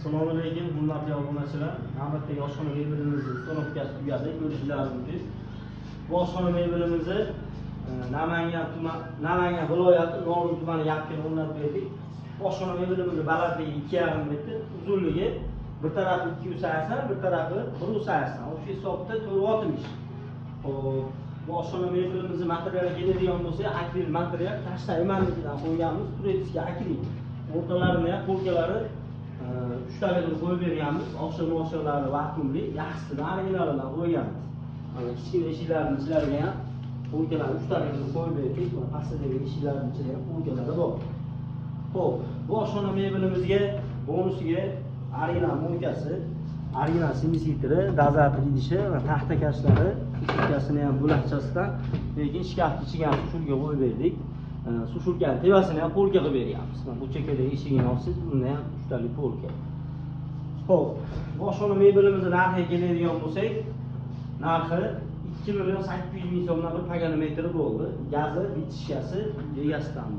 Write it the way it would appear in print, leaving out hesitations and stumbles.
Assalomu alaykum, hurmatli obunachilar. Navbatdagi oshxona mebelimizni uстановkasi tugadi, ko'rishlaringiz mumkin. Bu oshxona mebelimizni Namangan viloyati Noro'l tumani yaqin o'rnatib berdik. Oshxona mebelimizni balandligi 2,5 metr, uzunligi bir tarafi 280, bir tarafi 180. O'sha hisobda 460. Xo'p, bu oshxona mebelimizni materiali keladigan bo'lsa, akril material, tashda emanligidan qo'yganmiz, turetskiy akril. O'rtalarini ham polkalari 3 taga qo'yib berganmiz. Oshxona vakuumli, yaxshisidan originalidan qo'yganmiz. Mana kichkina eshiklarning ichlariga ham polkalar 3 taga qo'yib berdik. Mana pastdagi eshiklarning ichida ham polkalari bor. Xo'p, bu oshxona mebelimizga bonusiga original mo'ykasi, original simisitori, dozatr idishi va taxta kashlari, sushurkasini ham bo'lakchasidan, lekin shkafning ichiga ham sushurka qo'yib berdik. Sushurkaning tevasini ham polka qilib berganmiz. Mana bu chekkadagi eshigini ochsangiz, bunda ham 3 talik polka. Xo'p, bu oshxona mebelimizning narxiga keladigan bo'lsak, narxi 2,8 million so'mdan bir pagana metri bo'ldi. Gazi, bitishkasi egasidan.